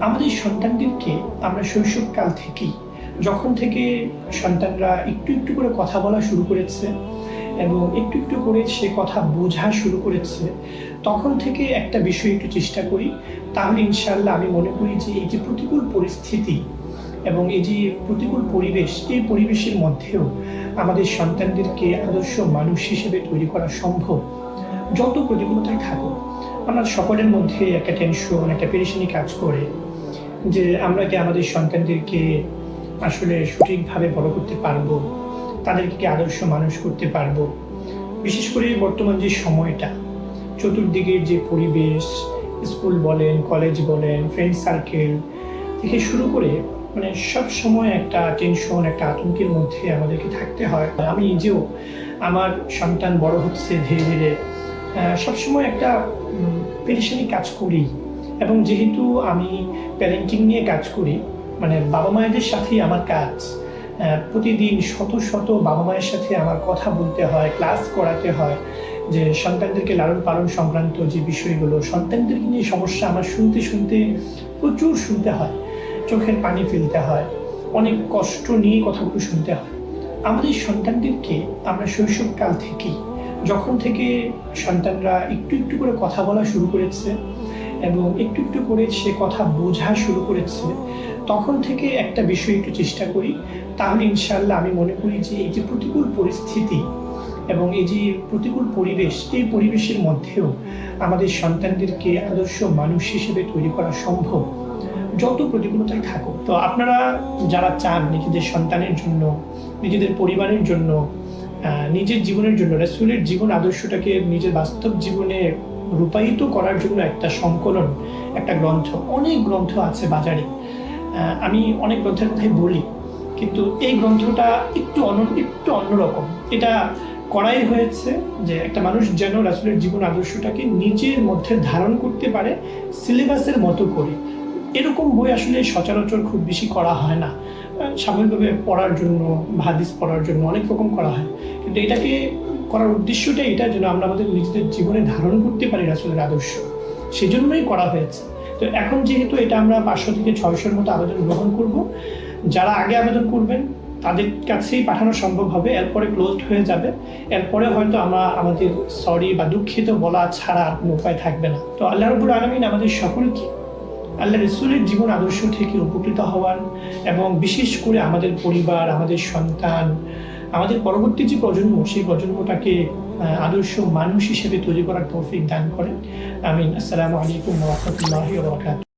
আমাদের সন্তানদেরকে আমরা শৈশবকাল থেকেই যখন থেকে সন্তানরা একটু একটু করে কথা বলা শুরু করেছে এবং একটু একটু করে সে কথা বোঝা শুরু করেছে, তখন থেকে একটা বিষয় একটু চেষ্টা করি, তাহলে ইনশাআল্লাহ আমি মনে করি যে এই যে প্রতিকূল পরিস্থিতি এবং এই যে প্রতিকূল পরিবেশ, এই পরিবেশের মধ্যেও আমাদের সন্তানদেরকে আদর্শ মানুষ হিসেবে তৈরি করা সম্ভব। যত প্রতিকূলতায় থাকুক, আমরা সকলের মধ্যে একটা টেনশন, একটা পেরেশানি কাজ করে যে আমরা কি আমাদের সন্তানদেরকে আসলে সঠিকভাবে বড় করতে পারবো, তাদেরকে কি আদর্শ মানুষ করতে পারবো। বিশেষ করে বর্তমান যে সময়টা, চতুর্দিকের যে পরিবেশ, স্কুল বলেন, কলেজ বলেন, ফ্রেন্ড সার্কেল থেকে শুরু করে সব সময় একটা টেনশন, একটা আতঙ্কের মধ্যে আমাদেরকে থাকতে হয়। আমি নিজেও আমার সন্তান বড় হচ্ছে ধীরে ধীরে, সবসময় একটা পেরেশানি কাজ করি। এবং যেহেতু আমি প্যারেন্টিং নিয়ে কাজ করি, বাবা মায়েদের সাথেই আমার কাজ, প্রতিদিন শত শত বাবা মায়ের সাথে আমার কথা বলতে হয়, ক্লাস করাতে হয়, যে সন্তানদেরকে লালন পালন সংক্রান্ত যে বিষয়গুলো, সন্তানদেরকে নিয়ে সমস্যা আমার শুনতে শুনতে প্রচুর শুনতে হয়, চোখের পানি ফেলতে হয়, অনেক কষ্ট নিয়ে কথাগুলো শুনতে হয়। আমাদের সন্তানদেরকে আমরা শৈশবকাল থেকেই যখন থেকে সন্তানরা একটু একটু করে কথা বলা শুরু করেছে এবং একটু একটু করে সে কথা বোঝা শুরু করেছে, তখন থেকে একটা বিষয় একটু চেষ্টা করি, তাহলে ইনশাআল্লাহ আমি মনে করি যে এই যে প্রতিকূল পরিস্থিতি এবং এই যে প্রতিকূল পরিবেশ, এই পরিবেশের মধ্যেও আমাদের সন্তানদেরকে আদর্শ মানুষ হিসেবে তৈরি করা সম্ভব, যত প্রতিকূলতাই থাকুক। তো আপনারা যারা চান নিজেদের সন্তানের জন্য, নিজেদের পরিবারের জন্য, নিজের জীবনের জন্য রাসূলের জীবন আদর্শটাকে নিজের বাস্তব জীবনে রূপায়িত করার জন্য একটা সংকলন, একটা গ্রন্থ, অনেক গ্রন্থ আছে বাজারে, আমি অনেক গ্রন্থের কথাই বলি, কিন্তু এই গ্রন্থটা একটু অন্যরকম। এটা করাই হয়েছে যে একটা মানুষ যেন রাসূলের জীবন আদর্শটাকে নিজের মধ্যে ধারণ করতে পারে সিলেবাসের মতো করে। এরকম বই আসলে সচরাচর খুব বেশি করা হয় না, স্বাভাবিকভাবে পড়ার জন্য, হাদিস পড়ার জন্য অনেক রকম করা হয়, কিন্তু এটাকে করার উদ্দেশ্যটা এটা যেন আমরা আমাদের নিজেদের জীবনে ধারণ করতে পারি রাসূলের আদর্শ, সেজন্যই করা হয়েছে। তো এখন যেহেতু এটা আমরা 500 থেকে 600-র মতো আবেদন গ্রহণ করব, যারা আগে আবেদন করবেন তাদের কাছেই পাঠানো সম্ভব হবে, এরপরে ক্লোজড হয়ে যাবে, এরপরে হয়তো আমরা আমাদের সরি বা দুঃখিত বলা ছাড়া আর কোনো উপায় থাকবে না। তো আল্লাহ রাব্বুল আলামিন আমাদের সকলকে আল্লাহ রাসূলের জীবন আদর্শ থেকে উপকৃত হওয়ার এবং বিশেষ করে আমাদের পরিবার, আমাদের সন্তান, আমাদের পরবর্তী যে প্রজন্ম, সেই প্রজন্মটাকে আদর্শ মানুষ হিসেবে তৈরি করার তৌফিক দান করেন। আমিন। আসসালামু আলাইকুম ওয়া রাহমাতুল্লাহি ওয়া বারাকাতুহু।